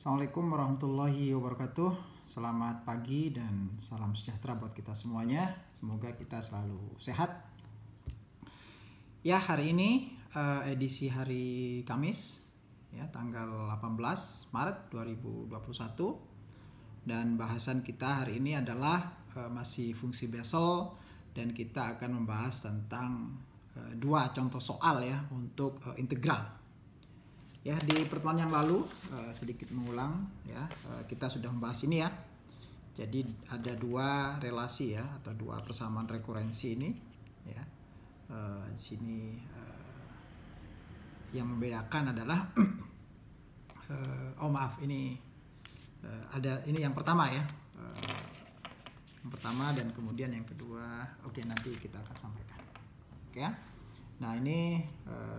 Assalamualaikum warahmatullahi wabarakatuh. Selamat pagi dan salam sejahtera buat kita semuanya. Semoga kita selalu sehat. Ya, hari ini edisi hari Kamis, ya, tanggal 18 Maret 2021. Dan bahasan kita hari ini adalah masih fungsi Bessel, dan kita akan membahas tentang dua contoh soal ya untuk integral. Ya, di pertemuan yang lalu sedikit mengulang ya, kita sudah membahas ini ya. Jadi ada dua relasi ya, atau dua persamaan rekurensi ini ya. Di sini yang membedakan adalah ada ini yang pertama ya. Yang pertama dan kemudian yang kedua. Oke, nanti kita akan sampaikan. Oke ya. Nah, ini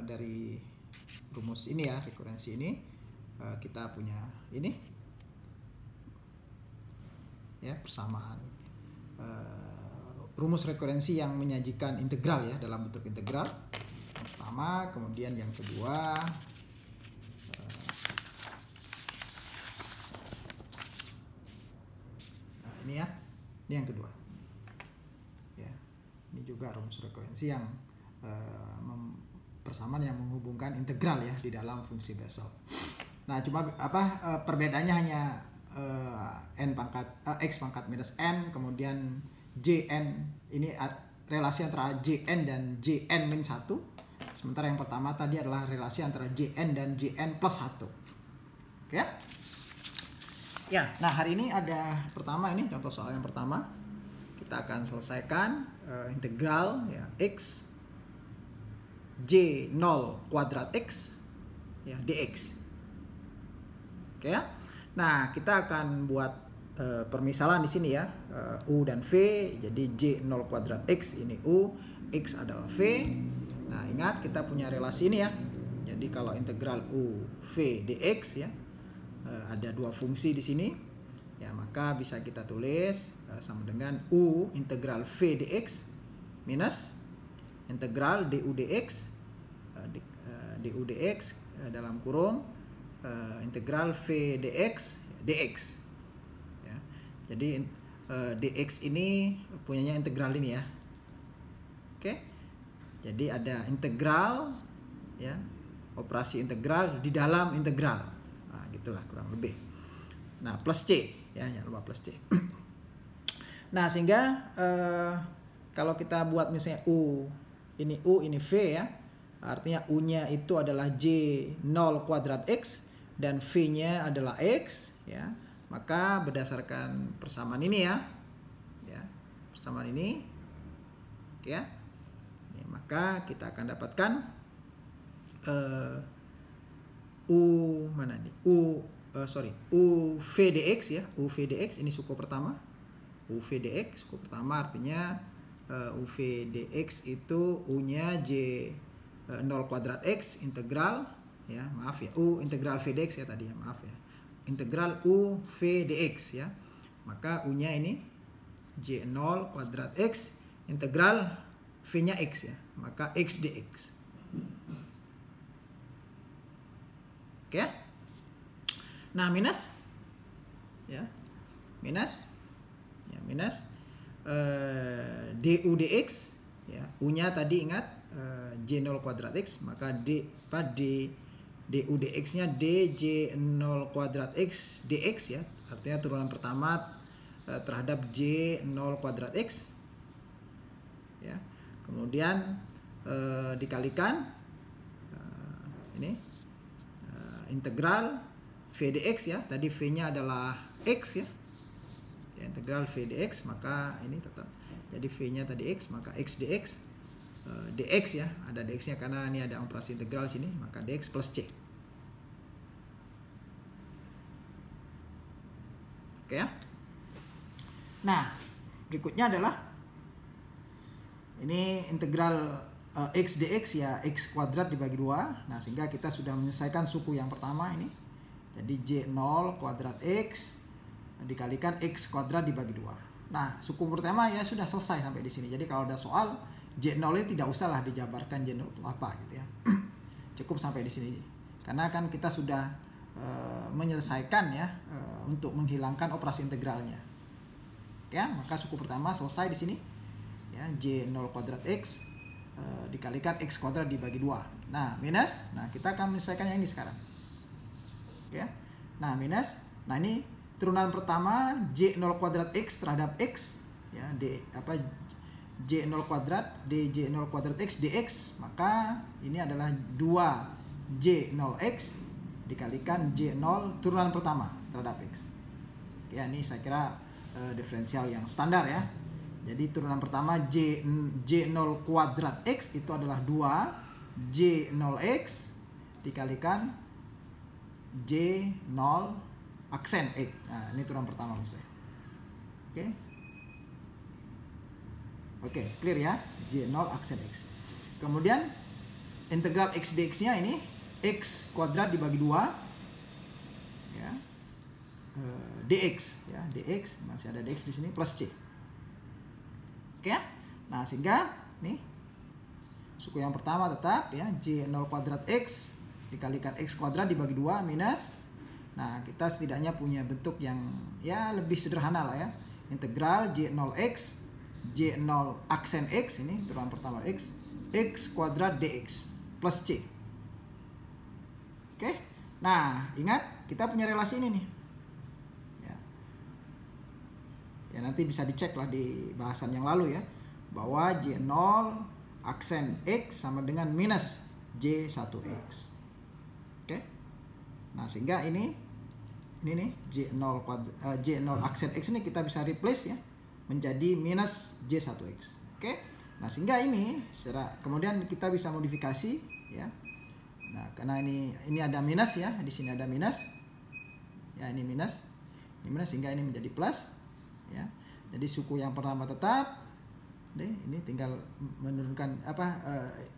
dari rumus ini ya, rekurensi ini kita punya ini ya, persamaan rumus rekurensi yang menyajikan integral ya, dalam bentuk integral. Yang pertama, kemudian yang kedua ini ya, ini yang kedua ya. Ini juga rumus rekurensi yang persamaan yang menghubungkan integral ya di dalam fungsi Bessel. Nah, cuma perbedaannya hanya x pangkat minus n, kemudian jn, ini relasi antara jn dan jn min 1. Sementara yang pertama tadi adalah relasi antara jn dan jn plus 1. Oke ya? Ya, nah hari ini ada pertama, ini contoh soal yang pertama. Kita akan selesaikan integral ya, x J0 kuadrat X ya, dx. Oke ya. Nah, kita akan buat permisalan di sini ya, U dan V. Jadi J0 kuadrat X ini U, X adalah V. Nah, ingat kita punya relasi ini ya. Jadi kalau integral U V dx ya, ada dua fungsi di sini ya, maka bisa kita tulis sama dengan U integral V dx minus integral du dx dalam kurung integral V dx dx ya. Jadi dx ini punyanya integral ini ya. Oke. Jadi ada integral ya, operasi integral di dalam integral. Nah, gitulah kurang lebih. Nah, plus c ya, jangan lupa plus c. Nah, sehingga kalau kita buat misalnya U ini V ya, artinya U-nya itu adalah J0 kuadrat X dan V-nya adalah X ya. Maka berdasarkan persamaan ini ya, persamaan ini ya, maka kita akan dapatkan U V dx ya, U V dx ini suku pertama. U V dx suku pertama artinya U V dx itu U-nya J0 kuadrat X integral ya, maaf ya, U integral V dx ya tadi ya, maaf ya, integral U V dx ya. Maka U-nya ini J0 kuadrat X integral V-nya X ya, maka X dx. Oke. Nah, minus ya, minus du dx ya, U-nya tadi ingat J0 kuadrat X, maka du dx-nya dj0 kuadrat X dx ya, artinya turunan pertama terhadap J0 kuadrat X ya. Kemudian dikalikan ini integral V dx ya, tadi V-nya adalah X ya, integral V dx, maka ini tetap jadi V-nya tadi X, maka X dx dx ya, ada dx-nya karena ini ada operasi integral sini, maka dx plus c. Oke ya. Nah, berikutnya adalah ini integral x dx ya, x kuadrat dibagi 2. Nah, sehingga kita sudah menyelesaikan suku yang pertama ini. Jadi J0 kuadrat X dikalikan X kuadrat dibagi 2. Nah, suku pertama ya sudah selesai sampai di sini. Jadi kalau ada soal J0 ini tidak usahlah dijabarkan J0 itu apa gitu ya. Cukup sampai di sini. Karena kan kita sudah menyelesaikan ya untuk menghilangkan operasi integralnya. Ya, maka suku pertama selesai di sini. Ya, J0 kuadrat X dikalikan X kuadrat dibagi 2. Nah, minus. Nah, kita akan menyelesaikan yang ini sekarang. Ya. Nah, minus. Nah, ini turunan pertama J0 kuadrat X terhadap X. Ya, J0 kuadrat dJ0 kuadrat X dx. Maka ini adalah 2J0X dikalikan J0 turunan pertama terhadap X. Ya, ini saya kira diferensial yang standar ya. Jadi turunan pertama J0 kuadrat X itu adalah 2J0X dikalikan J0 aksen X. Nah, ini turunan pertama misalnya. Oke, clear ya? J0 aksen X. Kemudian integral X dx-nya ini X kuadrat dibagi 2 ya. Dx ya, dx masih ada dx di sini plus c. Oke ya. Nah, sehingga nih suku yang pertama tetap ya J0 kuadrat X dikalikan X kuadrat dibagi 2 minus. Nah, kita setidaknya punya bentuk yang ya lebih sederhana lah ya. Integral J0X J0 aksen X ini turunan pertama X kuadrat dx plus c. Oke. Nah, ingat kita punya relasi ini nih. Ya, nanti bisa dicek lah di bahasan yang lalu ya, bahwa J0 aksen X sama dengan minus J1X. Oke. Nah, sehingga ini nih J0 aksen X ini kita bisa replace ya menjadi minus J1X. Oke. Nah, sehingga ini kemudian kita bisa modifikasi ya. Nah, karena ini ada minus ya, di sini ada minus. Ya, ini minus. Ini minus sehingga ini menjadi plus. Ya, jadi suku yang pertama tetap. Ini tinggal menurunkan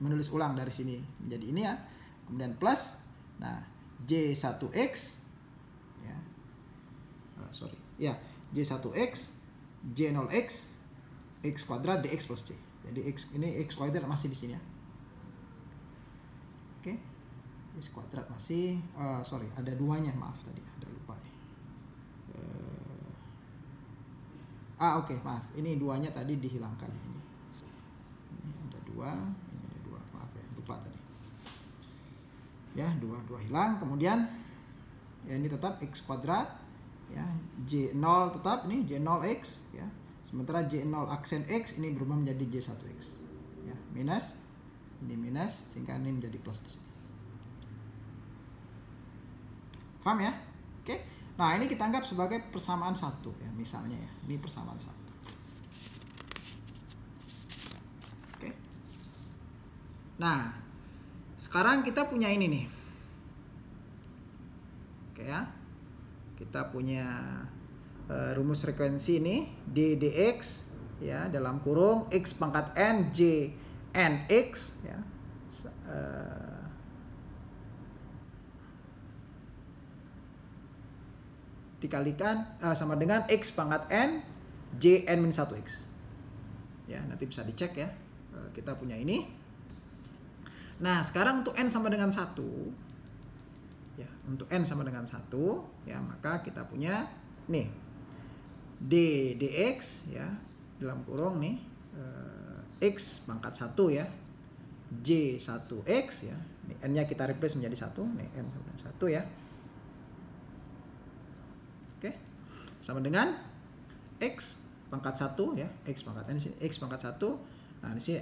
menulis ulang dari sini menjadi ini ya. Kemudian plus. Nah, J1X ya. J1X J0X X kuadrat dx plus c. Jadi ini X kuadrat masih di sini ya. Oke. X kuadrat masih ada duanya, maaf tadi ada lupa nih. Oke, maaf. Ini duanya tadi dihilangkan ya ini. Ini ada 2, ini ada 2. Maaf ya, lupa tadi. Ya, 2 hilang. Kemudian ya ini tetap X kuadrat ya. J0 tetap nih J0X ya. Sementara J0 aksen X ini berubah menjadi J1X. Ya, minus. Ini minus sehingga ini menjadi plus di sini. Paham ya? Oke. Nah, ini kita anggap sebagai persamaan satu ya, misalnya ya. Ini persamaan satu. Oke. Nah, sekarang kita punya ini nih. Oke ya. Kita punya rumus frekuensi ini d dx ya dalam kurung x pangkat n j n x ya. Dikalikan sama dengan X pangkat N Jn-1X. Ya, nanti bisa dicek ya. Kita punya ini. Nah, sekarang untuk N sama dengan 1. Ya, untuk N sama dengan 1. Ya, maka kita punya nih. D dx ya. Dalam kurung nih. X pangkat 1 ya. J1X ya. Nih, N-nya kita replace menjadi 1. Nih, N sama dengan 1 ya. Sama dengan X pangkat 1 ya, X pangkat N di sini, X pangkat 1. Nah, di sini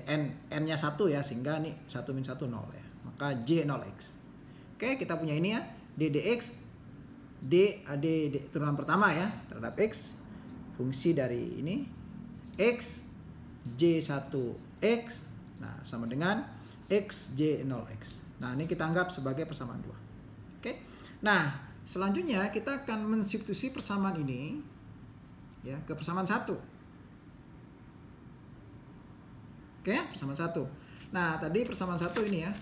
N-nya 1 ya, sehingga nih 1 min 1 0 ya. Maka J0X. Oke, kita punya ini ya, D dx D turunan pertama ya terhadap X. Fungsi dari ini X J1X. Nah, sama dengan X J0X. Nah, ini kita anggap sebagai persamaan 2. Oke. Nah, selanjutnya kita akan mensubstitusi persamaan ini ya ke persamaan 1. Oke, persamaan 1. Nah, tadi persamaan 1 ini ya.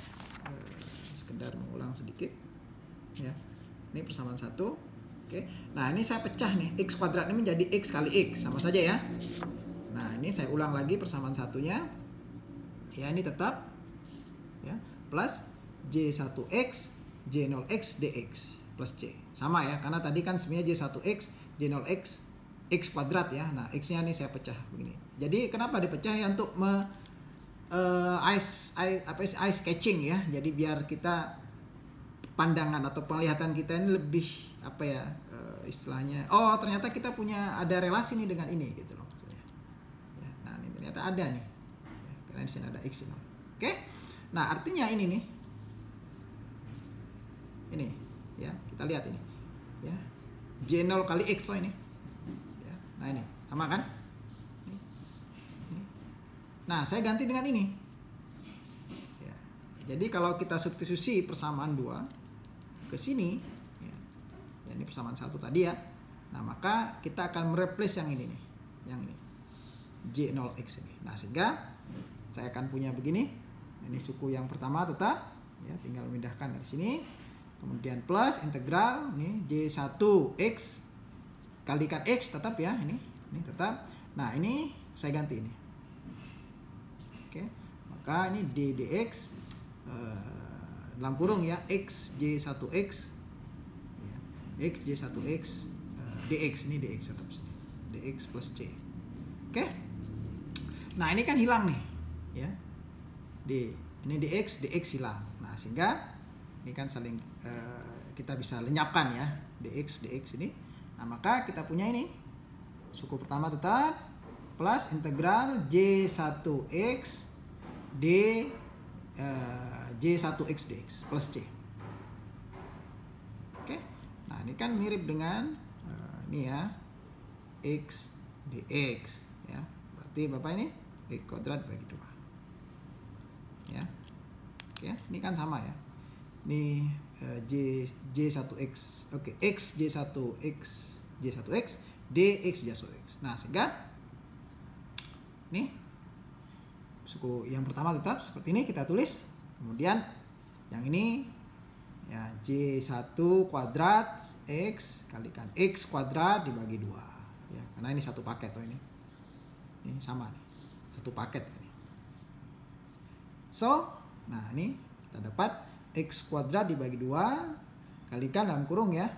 Sekedar mengulang sedikit. Ya. Ini persamaan 1. Oke. Nah, ini saya pecah nih. X kuadrat ini menjadi X kali X, sama saja ya. Nah, ini saya ulang lagi persamaan satunya. Ya, ini tetap ya, plus J1X J0X dx. plus C. Sama ya, karena tadi kan sebenarnya J1X, J0X, X kuadrat ya. Nah, X-nya nih saya pecah begini. Jadi kenapa dipecah ya? Untuk eye sketching ya. Jadi biar kita pandangan atau penglihatan kita ini lebih apa ya, istilahnya, oh ternyata kita punya ada relasi nih dengan ini gitu loh maksudnya. Ya, nah ini ternyata ada nih. Ya, karena di sini ada X ini. Oke. Nah, artinya ini nih. Ini ya, kita lihat ini. Ya. J0 kali X ini. Ya. Nah, ini sama kan? Ini. Nah, saya ganti dengan ini. Ya. Jadi kalau kita substitusi persamaan 2 ke sini ya, ini persamaan 1 tadi ya. Nah, maka kita akan mereplace yang ini nih. Yang ini. J0X ini. Nah, sehingga saya akan punya begini. Ini suku yang pertama tetap ya, tinggal memindahkan dari sini. Kemudian plus integral ini J1X kalikan X tetap ya, ini tetap. Nah, ini saya ganti ini. Oke. Maka ini D dx dalam kurung ya, X J1X ya, X J1X dx, ini dx tetap sini. Dx plus C. Oke. Nah, ini kan hilang nih ya. Ini dx hilang. Nah, sehingga ini kan saling kita bisa lenyapkan ya, dx ini. Nah, maka kita punya ini suku pertama tetap plus integral J1X D J1X dx plus C. Oke. Nah, ini kan mirip dengan ini ya, X dx ya. Berarti berapa ini? X kuadrat bagi 2. Ya. Oke, ini kan sama ya. Ini J1X. Oke, X J1X dx J1X. Nah, sehingga ini suku yang pertama tetap seperti ini kita tulis. Kemudian yang ini ya, J1 kuadrat X kalikan X kuadrat dibagi 2 ya, karena ini satu paket tuh ini. Ini sama nih. Satu paket ini. So, nah ini kita dapat X kuadrat dibagi 2 kalikan dalam kurung ya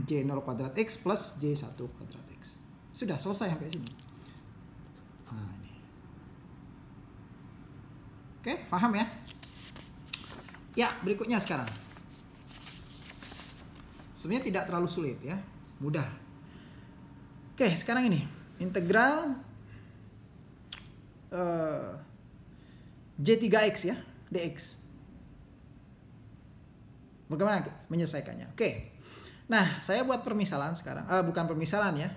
J0 kuadrat X plus J1 kuadrat X. Sudah selesai sampai sini. Nah, ini. Oke, paham ya? Ya, berikutnya sekarang. Sebenarnya tidak terlalu sulit ya, mudah. Oke, sekarang ini integral J3X ya, dx. Bagaimana menyelesaikannya? Oke. Nah, saya buat permisalan sekarang. Bukan permisalan ya.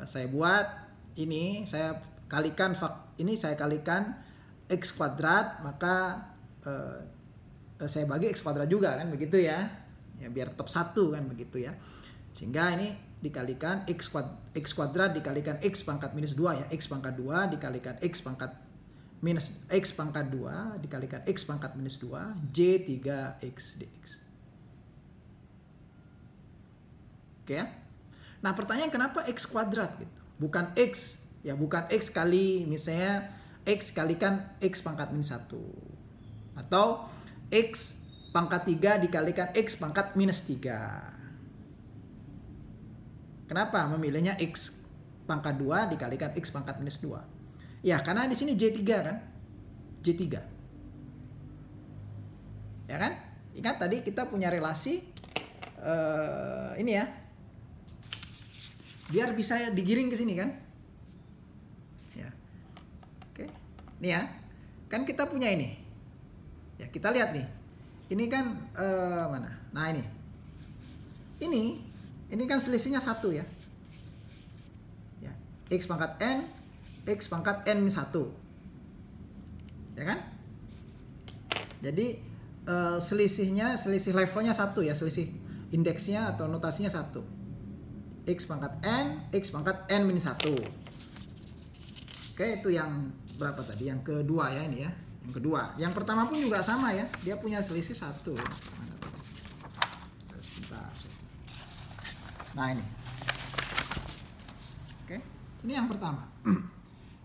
Saya buat ini, saya kalikan saya kalikan X kuadrat, maka saya bagi X kuadrat juga kan, begitu ya. Ya, biar tetap 1 kan, begitu ya. Sehingga ini dikalikan X kuadrat dikalikan X pangkat minus 2 ya. X pangkat 2 dikalikan X pangkat minus X pangkat 2 dikalikan X pangkat minus 2 J3X dx. Oke ya. Nah, pertanyaan kenapa X kuadrat gitu? Bukan X ya, bukan X kali misalnya X kalikan X pangkat minus 1 atau X pangkat 3 dikalikan X pangkat minus 3. Kenapa memilihnya X pangkat 2 dikalikan X pangkat minus 2? Ya, karena di sini J3 kan. J3. Ya kan? Ingat tadi kita punya relasi ini ya. Biar bisa digiring ke sini kan? Ya. Oke. Ini ya. Kan kita punya ini. Ya, kita lihat nih. Ini kan mana? Nah, ini. Ini kan selisihnya 1 ya. Ya, X pangkat N X pangkat N minus 1. Ya kan? Jadi selisih levelnya 1 ya, selisih indeksnya atau notasinya 1. X pangkat N minus 1. Oke, itu yang berapa tadi? Yang kedua ya ini ya. Yang kedua. Yang pertama pun juga sama ya. Dia punya selisih 1. Mana tadi? Sebentar. Nah, ini. Oke. Ini yang pertama.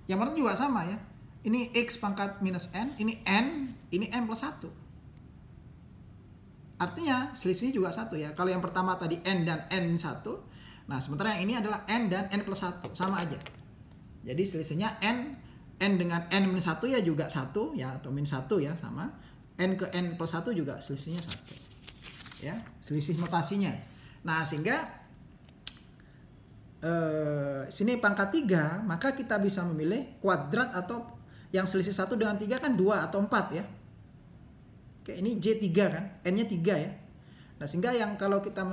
Yang pertama juga sama ya. Ini X pangkat minus N, ini N plus 1. Artinya selisihnya juga 1 ya. Kalau yang pertama tadi N dan N1, nah sementara yang ini adalah N dan N plus 1, sama aja. Jadi selisihnya N dengan N-1 ya juga 1 ya, atau min 1 ya, sama. N ke N plus 1 juga selisihnya 1. Ya, selisih notasinya. Nah, sehingga sini pangkat 3, maka kita bisa memilih kuadrat atau yang selisih 1 dengan 3 kan 2 atau 4 ya. Oke, ini J3 kan, N-nya 3 ya. Nah, sehingga yang kalau kita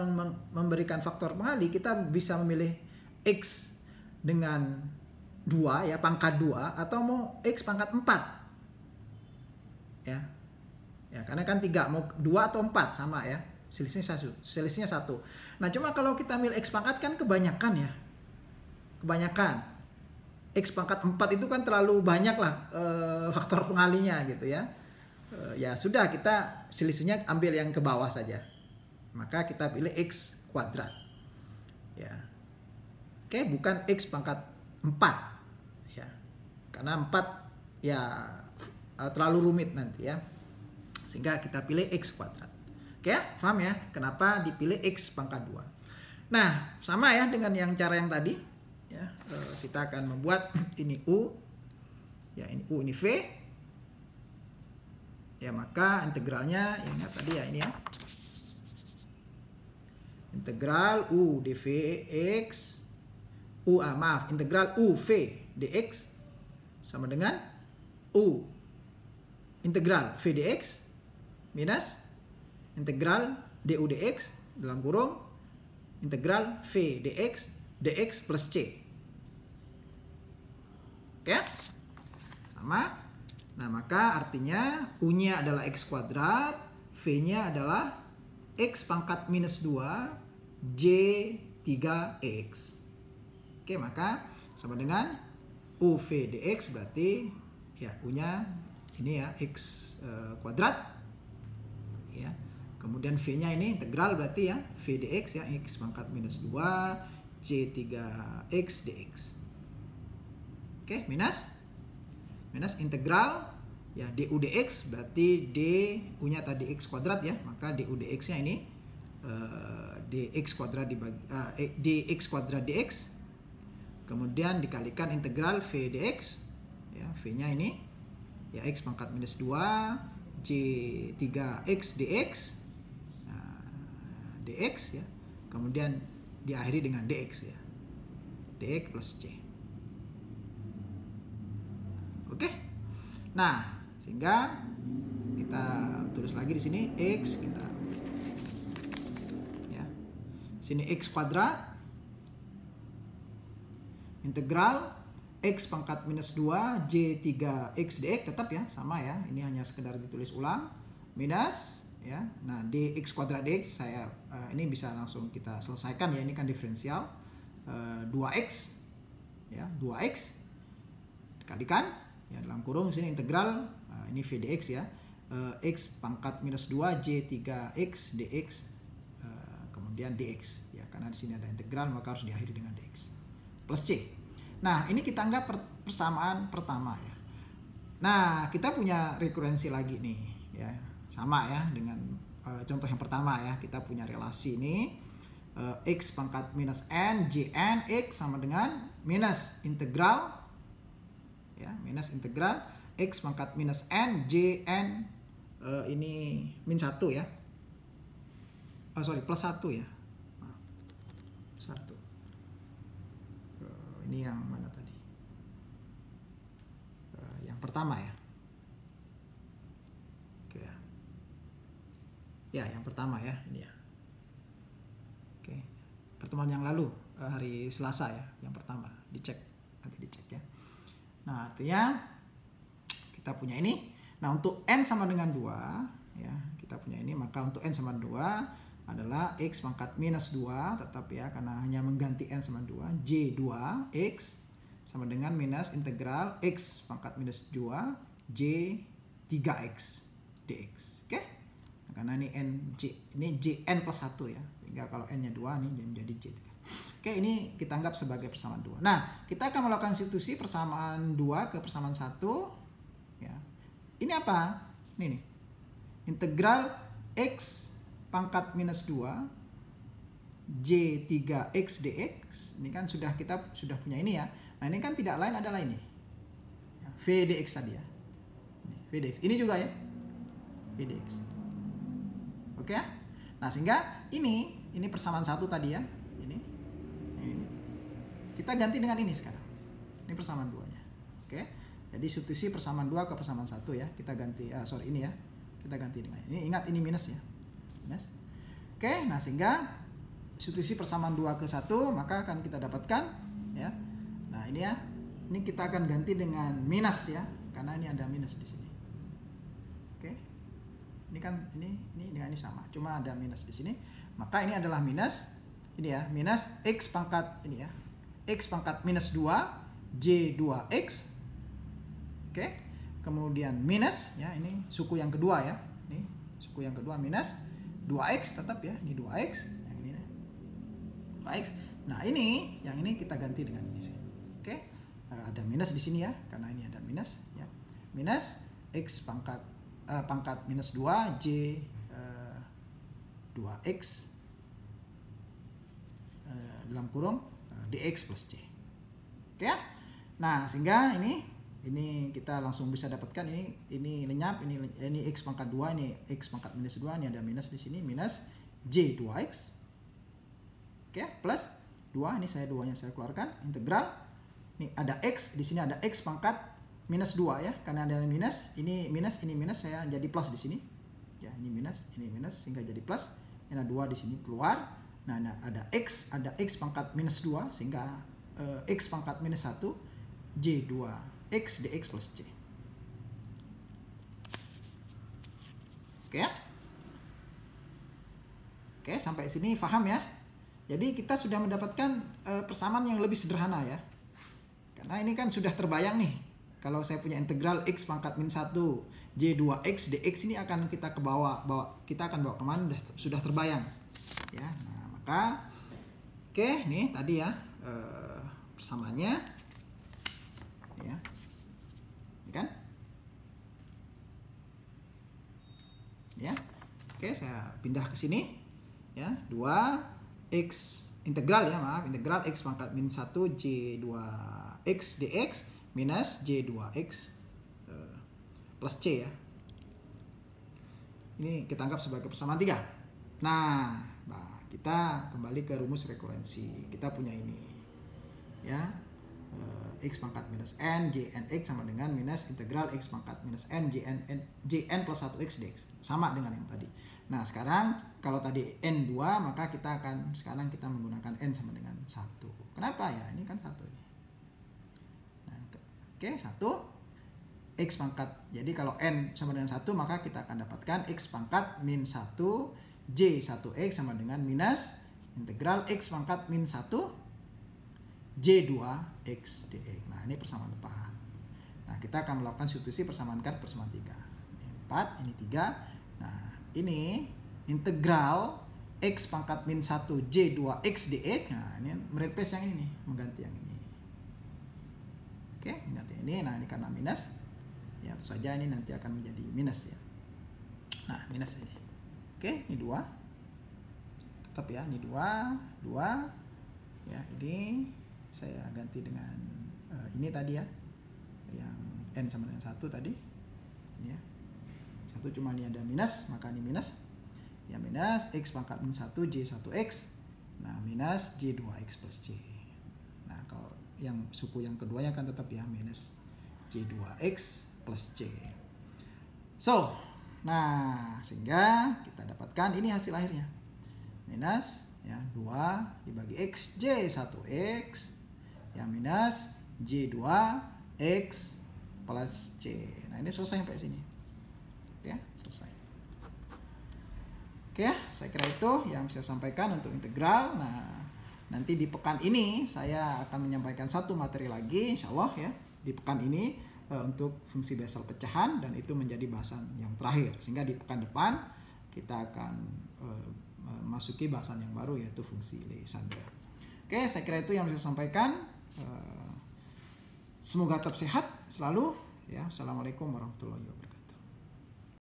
memberikan faktor pengali, kita bisa memilih X dengan 2 ya, pangkat 2, atau mau X pangkat 4. Ya. Ya, karena kan 3, mau 2 atau 4 sama ya. Selisihnya 1. Nah, cuma kalau kita milih X pangkat kan kebanyakan ya. Kebanyakan. X pangkat 4 itu kan terlalu banyak lah faktor pengalinya gitu ya. Ya sudah, kita selisihnya ambil yang ke bawah saja. Maka kita pilih X kuadrat. Ya. Oke, bukan X pangkat 4. Ya. Karena 4 ya terlalu rumit nanti ya. Sehingga kita pilih X kuadrat. Oke, paham ya kenapa dipilih X pangkat 2. Nah, sama ya dengan yang cara yang tadi. Ya, kita akan membuat ini U. Ya, ini U, ini V. Ya, maka integralnya ingat tadi ya, ini ya. Integral U dV X integral U V dx sama dengan U integral V dx minus integral du dx dalam kurung integral V dx plus C. Oke? Sama. Nah, maka artinya U-nya adalah X kuadrat, V-nya adalah X pangkat minus 2 J3X. Oke, maka sama dengan UV dx berarti ya U-nya ini ya X kuadrat. Ya. Kemudian V-nya ini integral berarti ya V dx ya X pangkat minus 2 J3X dx. Oke, minus integral ya du dx berarti D U-nya tadi X kuadrat ya, maka du dx-nya ini dx kuadrat dibagi dx kuadrat dx, kemudian dikalikan integral V dx ya, V-nya ini ya X pangkat minus 2 J3X dx dx ya, kemudian diakhiri dengan dx ya, dx plus C. Oke. Nah, sehingga kita tulis lagi di sini X, kita ya. Sini X kuadrat integral X pangkat minus 2 J3X dx tetap ya, sama ya. Ini hanya sekedar ditulis ulang minus ya. Nah, dx kuadrat dx saya ini bisa langsung kita selesaikan ya, ini kan diferensial 2x ya, 2x dikalikan ya dalam kurung sini integral ini V dx ya, X pangkat minus 2 J3X dx kemudian dx ya, karena di sini ada integral maka harus diakhiri dengan dx plus C. Nah, ini kita anggap persamaan pertama ya. Nah, kita punya rekurensi lagi nih ya, sama ya dengan contoh yang pertama ya, kita punya relasi ini X pangkat minus N Jn X sama dengan minus integral ya, minus integral X pangkat minus N Jn ini min 1 ya, plus 1 ya, 1. Ini yang mana tadi? Yang pertama ya. Oke ya. Ya, yang pertama ya, ini ya. Oke. Pertemuan yang lalu hari Selasa ya, yang pertama. Dicek, nanti dicek ya. Nah, artinya kita punya ini. Nah, untuk N sama dengan 2 ya, kita punya ini, maka untuk N sama 2 adalah X pangkat minus 2 tetap ya, karena hanya mengganti N sama 2 J2X sama dengan minus integral X pangkat minus 2 J3X dx. Oke? Nah, karena ini Jn plus 1 ya, sehingga kalau N nya 2 ini menjadi J3. Oke, ini kita anggap sebagai persamaan 2. Nah, kita akan melakukan substitusi persamaan 2 ke persamaan 1 ya. Ini apa? Ini nih. Integral X pangkat minus 2 J3X dx. Ini kan kita sudah punya ini ya. Nah ini kan tidak lain adalah ini V dx tadi ya. V dx. Ini juga ya V dx. Oke ya. Nah sehingga ini persamaan satu tadi ya. Ini. Kita ganti dengan ini sekarang. Ini persamaan 2-nya. Oke. Jadi substitusi persamaan 2 ke persamaan 1 ya. Kita ganti ini ya. Kita ganti dengan ini. Ingat ini minus ya. Minus. Oke, nah sehingga substitusi persamaan 2 ke 1 maka akan kita dapatkan ya. Nah, ini ya. Ini kita akan ganti dengan minus ya. Karena ini ada minus di sini. Oke. Ini kan ini dengan ini sama. Cuma ada minus di sini. Maka ini adalah minus ini ya, minus X pangkat ini ya. X pangkat minus 2 J2X. Oke. Kemudian minus ya, ini suku yang kedua ya. Ini suku yang kedua minus 2X tetap ya, ini 2X, yang ini 2X. Nah, ini yang ini kita ganti dengan ini. Oke. Ada minus di sini ya, karena ini ada minus ya. Minus X pangkat minus 2 J 2X dalam kurung dx plus c. Oke ya. Nah, sehingga ini kita langsung bisa dapatkan ini lenyap, ini x pangkat 2, ini x pangkat minus 2, ini ada minus di sini, minus j2x. Oke, plus 2, ini 2-nya saya keluarkan, integral. Ini ada x, di sini ada x pangkat minus 2 ya, karena ada minus, ini minus, saya jadi plus di sini. Ya, ini minus, sehingga jadi plus. Ini ada 2 di sini keluar. Nah, ada x pangkat minus 2, sehingga x pangkat minus 1 j2x dx plus c. Oke ya. Oke, sampai sini paham ya. Jadi kita sudah mendapatkan persamaan yang lebih sederhana ya. Karena ini kan sudah terbayang nih. Kalau saya punya integral x pangkat min 1 j2x dx ini akan kita kita akan bawa kemana sudah terbayang ya. Nah, maka oke, nih tadi ya persamaannya ya. Ini kan? Ya. Oke, saya pindah ke sini ya. 2x integral ya, maaf, integral x pangkat min 1 j2x dx minus j2x plus c ya. Ini kita anggap sebagai persamaan 3. Nah, kita kembali ke rumus rekurensi. Kita punya ini ya, x pangkat minus n jnx sama dengan minus integral x pangkat minus n jn plus 1x dx, sama dengan yang tadi. Nah, sekarang kalau tadi n 2, maka sekarang kita menggunakan n sama dengan 1. Kenapa ya? Ini kan 1 ini. Nah, oke, 1 x pangkat. Jadi kalau n sama dengan 1, maka kita akan dapatkan x pangkat min 1 j1x sama dengan minus integral x pangkat min 1 j2x dx. Nah, ini persamaan 4. Nah, kita akan melakukan substitusi persamaan 4 persamaan 3. Ini 4, ini 3. Nah, ini integral x pangkat min 1 j2x dx. Nah, ini mereplace yang ini nih, mengganti yang ini. Oke, mengganti ini. Nah, ini karena minus. Ya, tentu saja ini nanti akan menjadi minus ya. Nah, minus ini. Oke, ini 2. Tetap ya, ini 2. Ya, ini saya ganti dengan ini tadi ya. Yang n sama dengan 1 tadi. Ini ya. 1 cuma ini ada minus, maka ini minus. Ya, minus x pangkat min 1 j1x. Nah, minus j2x plus c. Nah, kalau yang suku yang keduanya kan tetap ya, minus j2x plus c. So, nah, sehingga kita dapatkan ini hasil akhirnya. Minus ya 2 dibagi x j1x ya minus j2x plus c. Nah, ini selesai sampai sini. Ya, selesai. Oke, saya kira itu yang saya sampaikan untuk integral. Nah, nanti di pekan ini saya akan menyampaikan satu materi lagi, insya Allah ya, di pekan ini untuk fungsi Bessel pecahan, dan itu menjadi bahasan yang terakhir. Sehingga di pekan depan kita akan masuki bahasan yang baru, yaitu fungsi Legendre. Oke, saya kira itu yang bisa saya sampaikan. Semoga tetap sehat selalu. Ya, assalamualaikum warahmatullahi wabarakatuh.